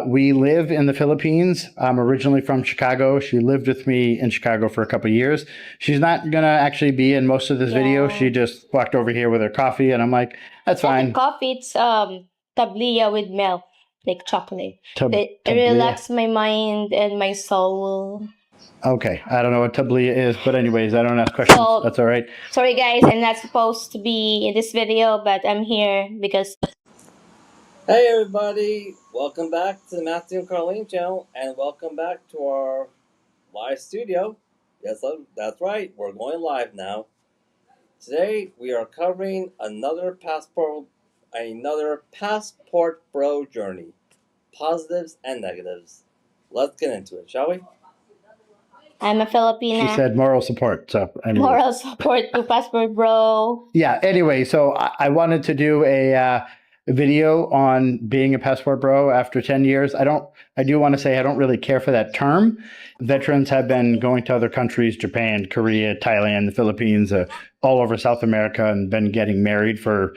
We live in the Philippines. I'm originally from Chicago. She lived with me in Chicago for a couple of years. She's not going to actually be in most of this video. She just walked over here with her coffee, and I'm like, that's fine. Coffee, it's tablia with milk, like chocolate. It tablia. relaxes my mind and my soul. Okay, I don't know what tablia is, but anyways, I don't ask questions. So, that's all right. Sorry guys, I'm not supposed to be in this video, but I'm here because... Hey everybody, welcome back to the Matthew and Carlene channel, and welcome back to our live studio. Yes, that's right, we're going live now. Today we are covering another passport bro journey, positives and negatives. Let's get into it, shall we? I'm a Filipina. She said moral support. So anyway. Moral support to passport bro. Yeah. Anyway, so I wanted to do a video on being a passport bro after 10 years. I do want to say I don't really care for that term. Veterans have been going to other countries, Japan, Korea, Thailand, the Philippines, all over South America, and been getting married for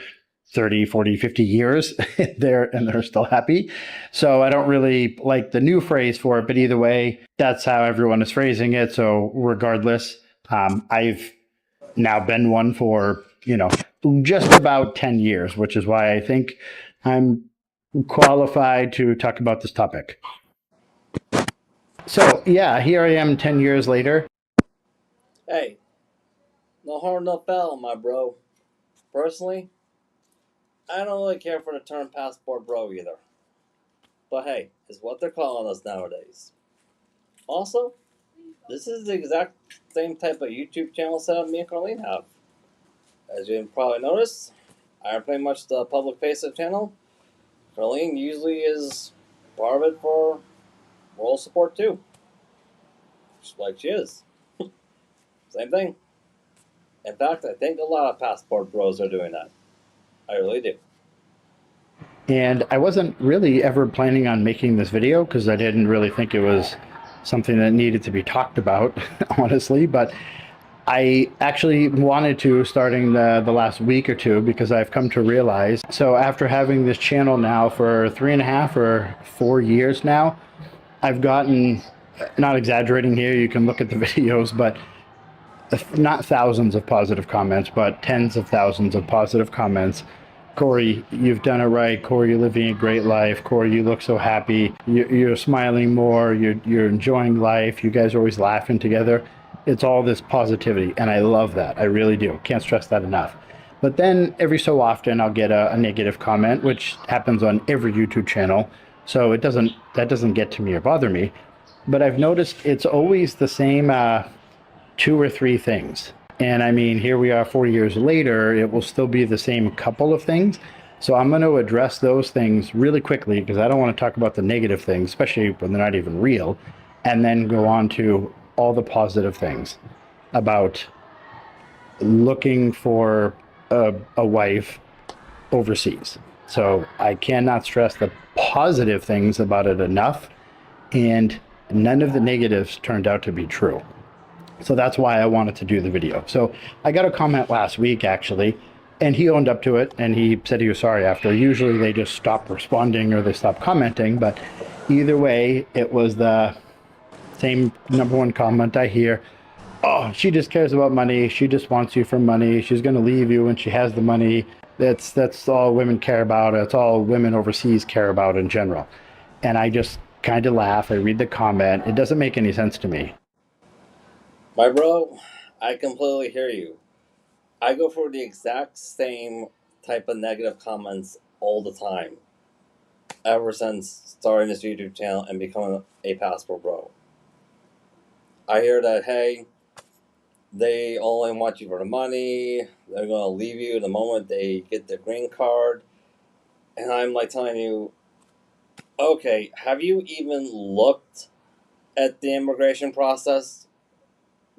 30, 40, 50 years they're still happy. So I don't really like the new phrase for it, but either way, that's how everyone is phrasing it. So regardless, I've now been one for, just about 10 years, which is why I think I'm qualified to talk about this topic. So yeah, here I am 10 years later. Hey, no harm, no foul, my bro. Personally, I don't really care for the term passport bro either. But hey, it's what they're calling us nowadays. Also, this is the exact same type of YouTube channel setup me and Carlene have. As you probably noticed, I am pretty much the public face of the channel. Carlene usually is part of it for moral support too. Just like she is. Same thing. In fact, I think a lot of passport bros are doing that. I really do. And I wasn't really ever planning on making this video because I didn't really think it was something that needed to be talked about, honestly. But I actually wanted to starting the last week or two because I've come to realize, so after having this channel now for 3.5 or 4 years now, I've gotten, not exaggerating here, you can look at the videos, but not thousands of positive comments, but tens of thousands of positive comments. Corey, you've done it right. Corey, you're living a great life. Corey, you look so happy. You're smiling more. You're enjoying life. You guys are always laughing together. It's all this positivity, and I love that. I really do. Can't stress that enough. But then every so often I'll get a negative comment, which happens on every YouTube channel. So that doesn't get to me or bother me. But I've noticed it's always the same 2 or 3 things. And I mean, here we are 4 years later, it will still be the same couple of things. So I'm going to address those things really quickly because I don't want to talk about the negative things, especially when they're not even real, and then go on to all the positive things about looking for a wife overseas. So I cannot stress the positive things about it enough, and none of the negatives turned out to be true. So that's why I wanted to do the video. So I got a comment last week, actually, and he owned up to it, and he said he was sorry after. Usually they just stop responding or they stop commenting, but either way, it was the same #1 comment I hear. Oh, she just cares about money. She just wants you for money. She's going to leave you when she has the money. That's all women care about. That's all women overseas care about in general. And I just kind of laugh. I read the comment. It doesn't make any sense to me. My bro, I completely hear you. I go for the exact same type of negative comments all the time. Ever since starting this YouTube channel and becoming a passport bro. I hear that, hey, they only want you for the money. They're going to leave you the moment they get their green card. And I'm like telling you, okay, have you even looked at the immigration process?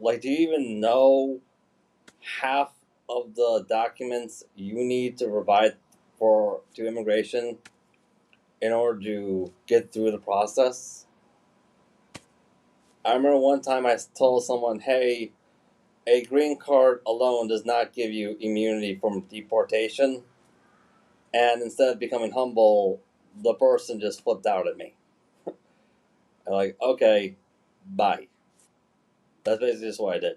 Like, do you even know half of the documents you need to provide to immigration in order to get through the process? I remember one time I told someone, hey, a green card alone does not give you immunity from deportation. And instead of becoming humble, the person just flipped out at me. And like, okay, bye. That's basically just what I did.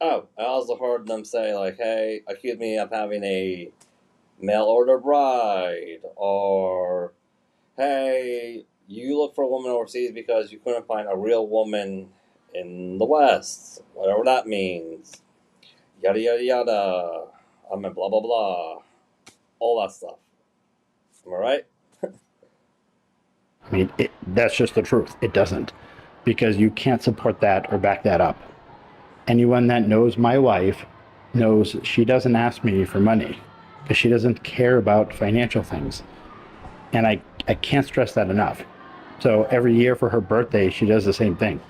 Oh, I also heard them say like, hey, accuse me of having a mail order bride, or hey, you look for a woman overseas because you couldn't find a real woman in the West, whatever that means. Yada yada yada. I mean, blah blah blah. All that stuff. Am I right? I mean, that's just the truth. It doesn't, because you can't support that or back that up. Anyone that knows my wife knows she doesn't ask me for money because she doesn't care about financial things. And I can't stress that enough. So every year for her birthday, she does the same thing.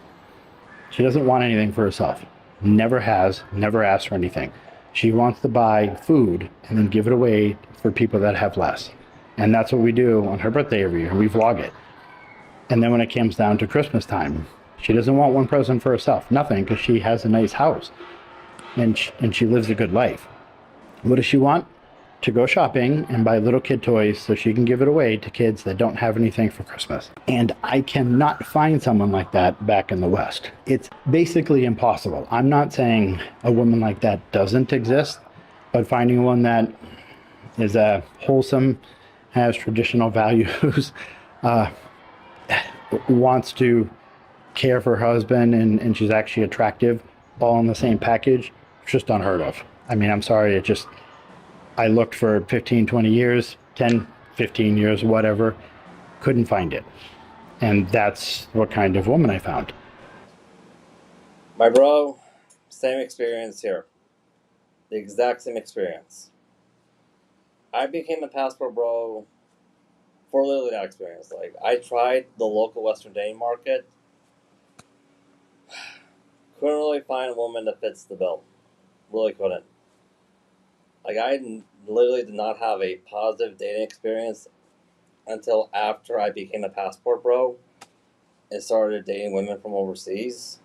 She doesn't want anything for herself. Never has, never asked for anything. She wants to buy food and then give it away for people that have less. And that's what we do on her birthday every year. We vlog it. And then when it comes down to Christmas time, she doesn't want one present for herself. Nothing, because she has a nice house. And she lives a good life. What does she want? To go shopping and buy little kid toys so she can give it away to kids that don't have anything for Christmas. And I cannot find someone like that back in the West. It's basically impossible. I'm not saying a woman like that doesn't exist, but finding one that is wholesome, has traditional values, wants to care for her husband, and she's actually attractive, all in the same package, it's just unheard of. I mean, I'm sorry, I looked for 15, 20 years, 10, 15 years, whatever, couldn't find it. And that's what kind of woman I found. My bro, same experience here. The exact same experience. I became a passport bro for literally that experience. Like, I tried the local Western dating market. Couldn't really find a woman that fits the bill. Really couldn't. Like, I literally did not have a positive dating experience until after I became a passport bro and started dating women from overseas.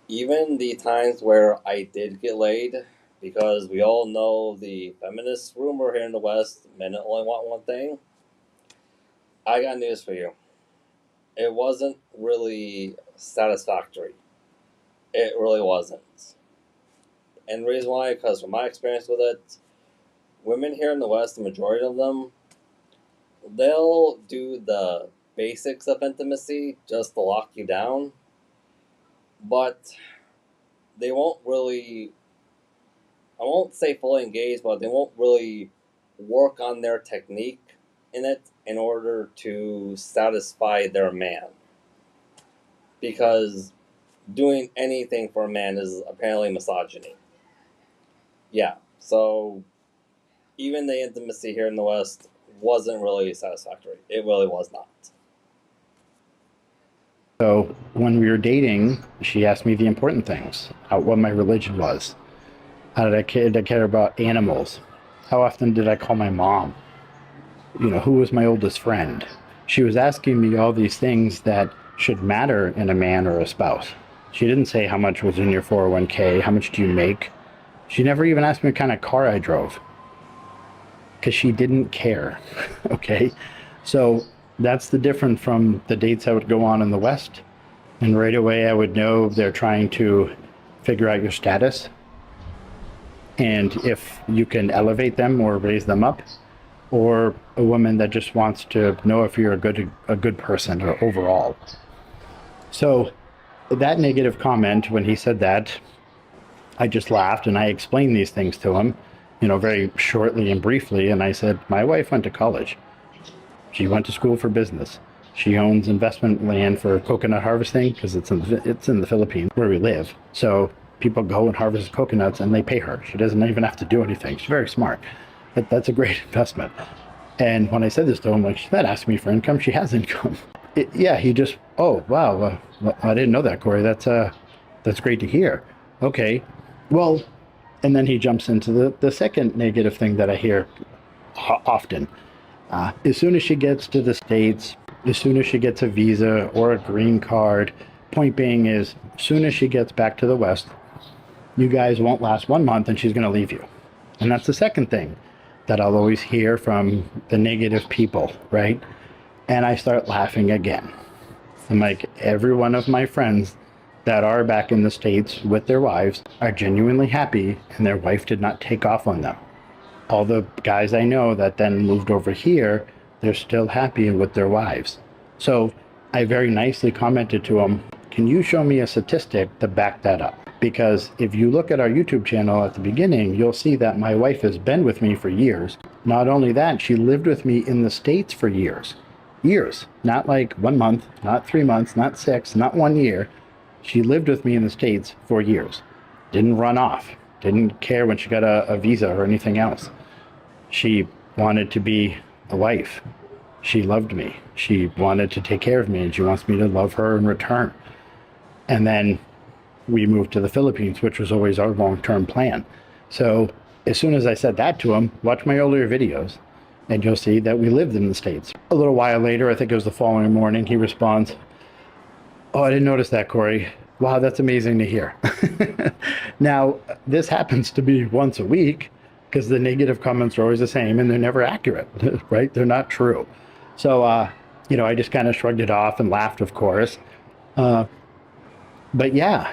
Even the times where I did get laid, because we all know the feminist rumor here in the West, men only want one thing. I got news for you. It wasn't really satisfactory. It really wasn't. And the reason why, because from my experience with it, women here in the West, the majority of them, they'll do the basics of intimacy just to lock you down, but they won't really, I won't say fully engage, but they won't really work on their technique in it in order to satisfy their man. Because doing anything for a man is apparently misogyny. Yeah, so even the intimacy here in the West wasn't really satisfactory. It really was not. So when we were dating, she asked me the important things, what my religion was. How did I care about animals? How often did I call my mom? You know, who was my oldest friend? She was asking me all these things that should matter in a man or a spouse. She didn't say how much was in your 401k, how much do you make? She never even asked me what kind of car I drove, because she didn't care. Okay, so that's the difference from the dates I would go on in the West. And right away I would know they're trying to figure out your status and if you can elevate them or raise them up, or a woman that just wants to know if you're a good person or overall. So that negative comment, when he said that, I just laughed and I explained these things to him, you know, very shortly and briefly. And I said, my wife went to college. She went to school for business. She owns investment land for coconut harvesting because it's in the Philippines where we live. So people go and harvest coconuts and they pay her. She doesn't even have to do anything. She's very smart. That's a great investment. And when I said this to him, like, she's not asking me for income. She has income. He just, oh, wow. I didn't know that, Corey. That's great to hear. Okay. Well, and then he jumps into the second negative thing that I hear often. As soon as she gets to the States, as soon as she gets a visa or a green card, point being is, as soon as she gets back to the West, you guys won't last 1 month and she's going to leave you. And that's the second thing that I'll always hear from the negative people, right? And I start laughing again. I'm like, every one of my friends that are back in the States with their wives are genuinely happy, and their wife did not take off on them. All the guys I know that then moved over here, they're still happy with their wives. So I very nicely commented to him, can you show me a statistic to back that up? Because if you look at our YouTube channel at the beginning, you'll see that my wife has been with me for years. Not only that, she lived with me in the States for years. Years. Not like 1 month, not 3 months, not 6, not 1 year. She lived with me in the States for years. Didn't run off. Didn't care when she got a visa or anything else. She wanted to be a wife. She loved me. She wanted to take care of me, and she wants me to love her in return. And then we moved to the Philippines, which was always our long-term plan. So as soon as I said that to him, watch my earlier videos, and you'll see that we lived in the States. A little while later, I think it was the following morning, he responds, oh, I didn't notice that, Corey. Wow, that's amazing to hear. Now, this happens to be once a week, because the negative comments are always the same, and they're never accurate, right? They're not true. So, I just kind of shrugged it off and laughed, of course. But yeah,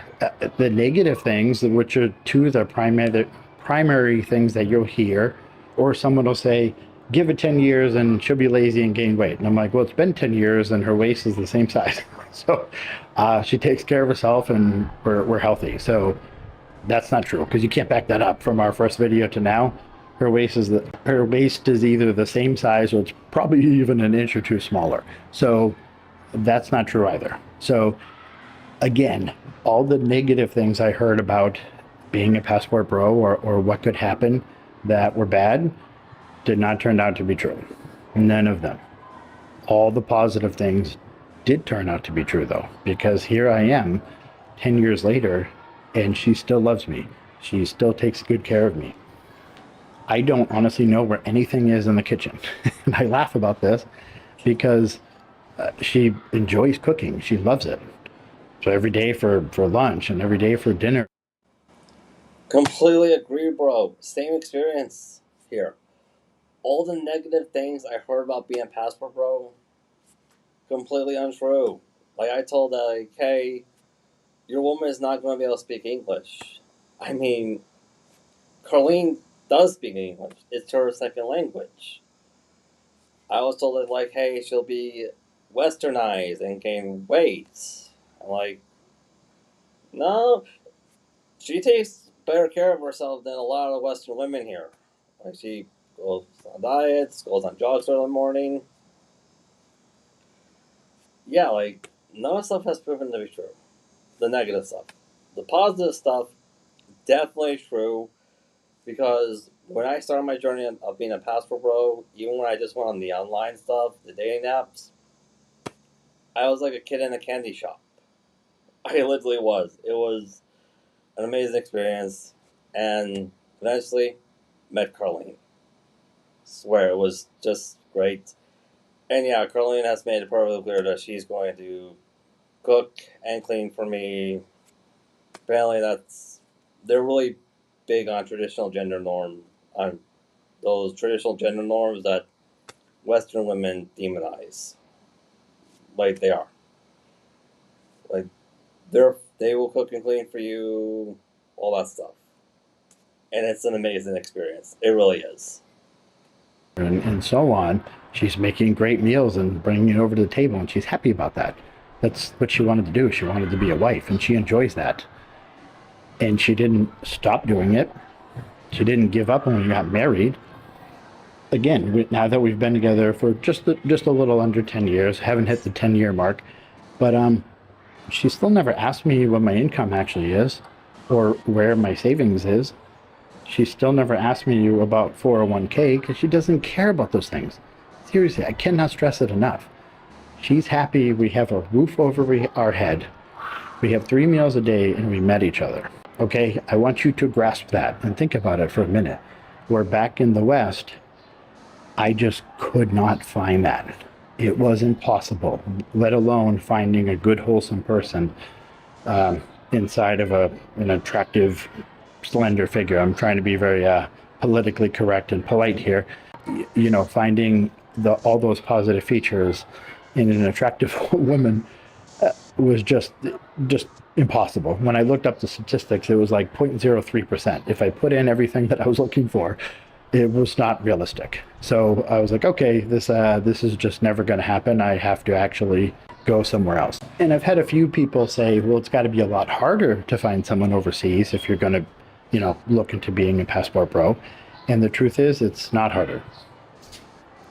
the negative things, which are two of the primary things that you'll hear, or someone will say, give it 10 years and she'll be lazy and gain weight. And I'm like, well, it's been 10 years and her waist is the same size. So she takes care of herself and we're healthy. So that's not true, because you can't back that up from our first video to now. Her waist is either the same size, or it's probably even an inch or two smaller. So that's not true either. So again, all the negative things I heard about being a passport bro, or what could happen that were bad, did not turn out to be true. None of them. All the positive things did turn out to be true, though, because here I am 10 years later, and she still loves me. She still takes good care of me. I don't honestly know where anything is in the kitchen. And I laugh about this because she enjoys cooking. She loves it. So every day for lunch and every day for dinner. Completely agree, bro. Same experience here. All the negative things I heard about being a passport bro, completely untrue. Like, I told her, like, hey, your woman is not going to be able to speak English. I mean, Carlene does speak English. It's her second language. I was told her, like, hey, she'll be westernized and gain weight. I'm like, no, she takes better care of herself than a lot of Western women here. Like, she goes on diets, goes on jogs early in the morning. Yeah, like, none of the stuff has proven to be true. The negative stuff. The positive stuff, definitely true, because when I started my journey of being a passport bro, even when I just went on the online stuff, the dating apps, I was like a kid in a candy shop. I literally was. It was an amazing experience, and eventually met Carlene. Swear, it was just great. And yeah, Carlene has made it perfectly clear that she's going to cook and clean for me. Apparently they're really big on traditional gender norms, on those traditional gender norms that Western women demonize. Like they are. Like, they will cook and clean for you, all that stuff. And it's an amazing experience. It really is. And so on. She's making great meals and bringing it over to the table, and she's happy about that. That's what she wanted to do. She wanted to be a wife, and she enjoys that. And she didn't stop doing it. She didn't give up when we got married. Again, now that we've been together for just a little under 10 years, haven't hit the 10-year mark, but she still never asked me what my income actually is or where my savings is. She still never asked me about 401k, because she doesn't care about those things. Seriously, I cannot stress it enough. She's happy we have a roof over our head. We have 3 meals a day, and we met each other. Okay, I want you to grasp that and think about it for a minute. We're back in the West. I just could not find that. It was impossible, let alone finding a good, wholesome person inside of an attractive, slender figure. I'm trying to be very politically correct and polite here. Finding all those positive features in an attractive woman was just impossible. When I looked up the statistics, it was like 0.03%. If I put in everything that I was looking for, it was not realistic. So I was like, okay, this is just never going to happen. I have to actually go somewhere else. And I've had a few people say, well, it's got to be a lot harder to find someone overseas if you're going to, look into being a passport bro. And the truth is, it's not harder.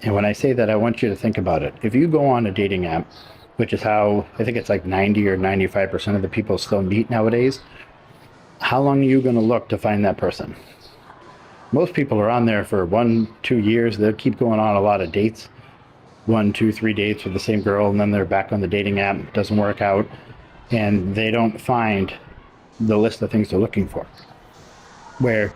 And when I say that, I want you to think about it. If you go on a dating app, which is how I think it's like 90 or 95% of the people still meet nowadays, how long are you going to look to find that person? Most people are on there for 1-2 years. They'll keep going on a lot of dates, 1, 2, 3 dates with the same girl, and then they're back on the dating app. It doesn't work out, and they don't find the list of things they're looking for. Where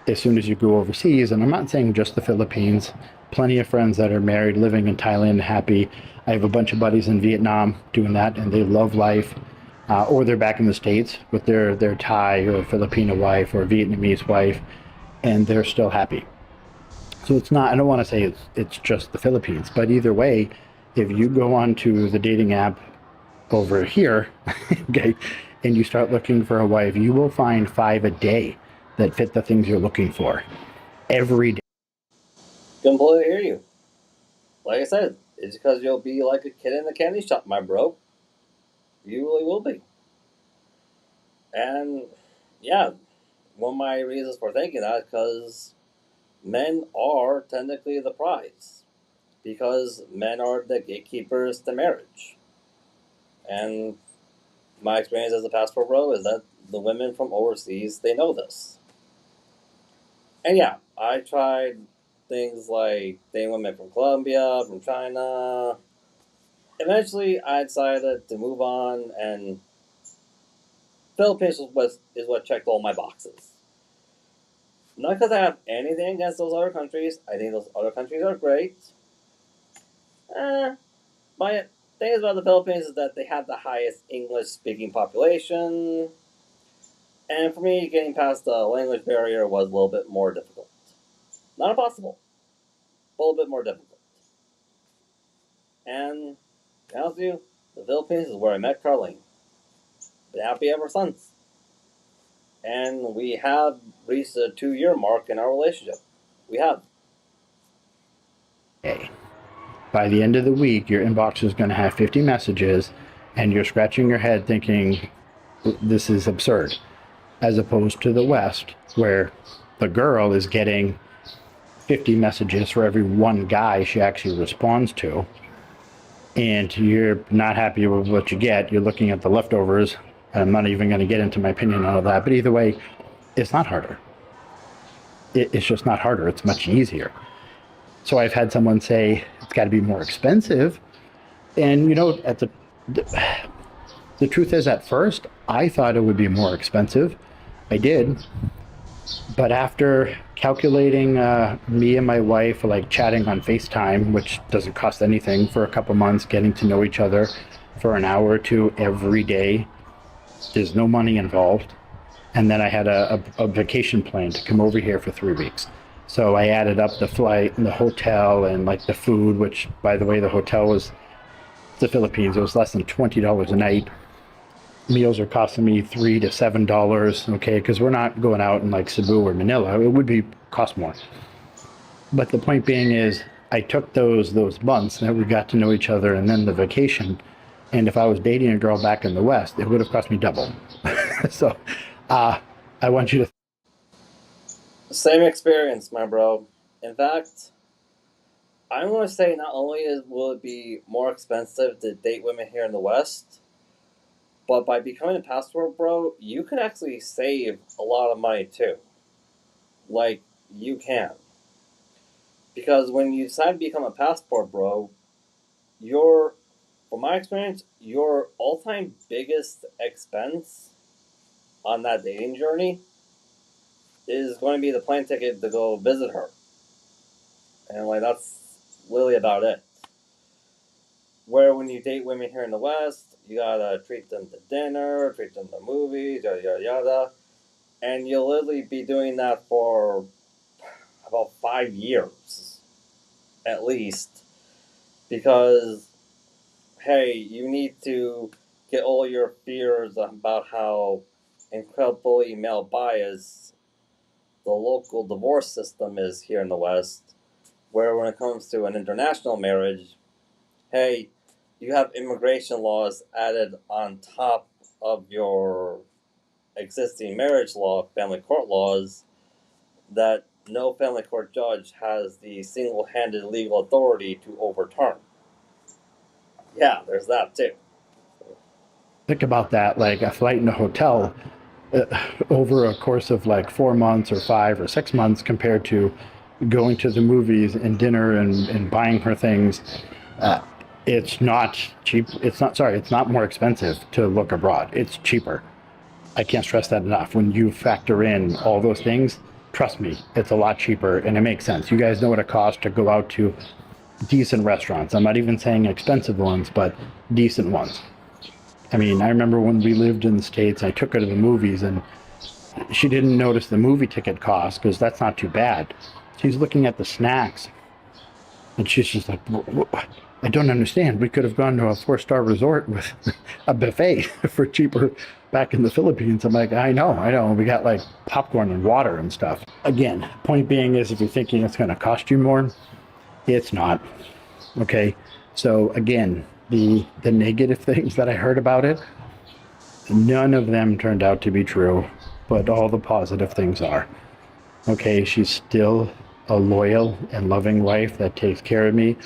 as soon as you go overseas, and I'm not saying just the Philippines, plenty of friends that are married, living in Thailand, happy. I have a bunch of buddies in Vietnam doing that, and they love life. Or they're back in the States with their Thai or Filipino wife or Vietnamese wife, and they're still happy. So it's not, I don't want to say it's just the Philippines, but either way, if you go onto the dating app over here, okay, and you start looking for a wife, you will find 5 a day that fit the things you're looking for every day. Completely hear you. Like I said, it's because you'll be like a kid in a candy shop, my bro. You really will be. And yeah, one of my reasons for thinking that is because men are technically the prize. Because men are the gatekeepers to marriage. And my experience as a passport bro is that the women from overseas, they know this. And yeah, I tried things like dating women from Colombia, from China. Eventually, I decided to move on, and Philippines is what checked all my boxes. Not because I have anything against those other countries. I think those other countries are great. My thing about the Philippines is that they have the highest English-speaking population, and for me, getting past the language barrier was a little bit more difficult. Not impossible, but a little bit more difficult. And to be honest with you, the Philippines is where I met Carlene. Been happy ever since. And we have reached the 2 year mark in our relationship. We have. By the end of the week, your inbox is going to have 50 messages, and you're scratching your head thinking, this is absurd. As opposed to the West, where the girl is getting 50 messages for every one guy she actually responds to, and you're not happy with what you get. You're looking at the leftovers. I'm not even going to get into my opinion on all that, but either way, it's not harder. It's just not harder. It's much easier. So I've had someone say it's got to be more expensive, and at the truth is, at first I thought it would be more expensive. I did, but after calculating me and my wife like chatting on FaceTime, which doesn't cost anything, for a couple months, getting to know each other for an hour or two every day, there's no money involved. And then I had a vacation plan to come over here for 3 weeks. So I added up the flight and the hotel and like the food, which, by the way, the hotel was the Philippines. It was less than $20 a night. Meals are costing me $3 to $7, okay, because we're not going out in like Cebu or Manila. It would be cost more. But the point being is, I took those months that we got to know each other, and then the vacation. And if I was dating a girl back in the West, it would have cost me double. So, I want you to. Same experience, my bro. In fact, I'm going to say not only will it be more expensive to date women here in the West, but by becoming a passport bro, you can actually save a lot of money too. Like, you can. Because when you decide to become a passport bro, from my experience, your all-time biggest expense on that dating journey is going to be the plane ticket to go visit her. And like, that's literally about it. Where when you date women here in the West, you gotta treat them to dinner, treat them to movies, yada yada yada. And you'll literally be doing that for about 5 years at least. Because hey, you need to get all your fears about how incredibly male biased the local divorce system is here in the West, where when it comes to an international marriage, hey, you have immigration laws added on top of your existing marriage law, family court laws, that no family court judge has the single-handed legal authority to overturn. Yeah, there's that too. Think about that, like a flight in a hotel uh, over a course of like 4 months or 5 or 6 months compared to going to the movies and dinner and buying her things. Uh, it's not cheap. It's not more expensive to look abroad. It's cheaper. I can't stress that enough. When you factor in all those things, trust me, it's a lot cheaper and it makes sense. You guys know what it costs to go out to decent restaurants. I'm not even saying expensive ones, but decent ones. I mean, I remember when we lived in the States, I took her to the movies and she didn't notice the movie ticket cost because that's not too bad. She's looking at the snacks and she's just like, I don't understand. We could have gone to a 4-star resort with a buffet for cheaper back in the Philippines. I'm like, I know. We got like popcorn and water and stuff. Again, point being is if you're thinking it's going to cost you more, it's not. Okay. So again, the negative things that I heard about it, none of them turned out to be true, but all the positive things are. Okay, she's still a loyal and loving wife that takes care of me.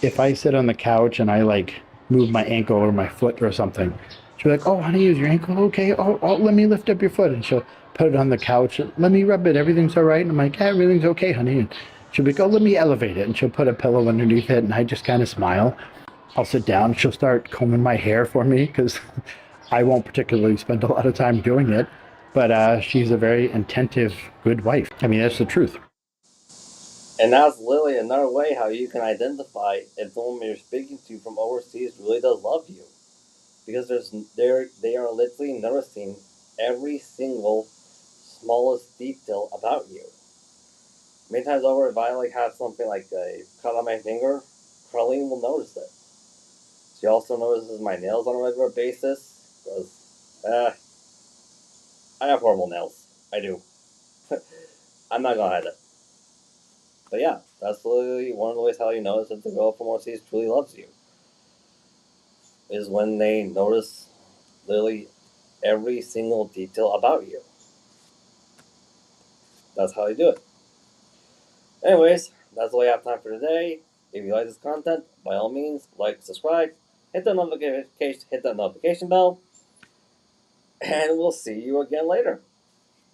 If I sit on the couch and I like move my ankle or my foot or something, she'll be like, "Oh, honey, is your ankle okay? Oh, let me lift up your foot." And she'll put it on the couch. "Let me rub it. Everything's all right." And I'm like, "Yeah, everything's okay, honey." And she'll be like, "Oh, let me elevate it." And she'll put a pillow underneath it. And I just kind of smile. I'll sit down. She'll start combing my hair for me because I won't particularly spend a lot of time doing it. But she's a very attentive, good wife. I mean, that's the truth. And that's literally another way how you can identify if the woman you're speaking to from overseas really does love you. Because they are literally noticing every single smallest detail about you. Many times over, if I like have something like a cut on my finger, Carlene will notice it. She also notices my nails on a regular basis because I have horrible nails. I do. I'm not gonna hide it. But yeah, that's literally one of the ways how you notice if the girl from overseas truly loves you. Is when they notice literally every single detail about you. That's how you do it. Anyways, that's all I have time for today. If you like this content, by all means, like, subscribe, hit the notification bell, and we'll see you again later.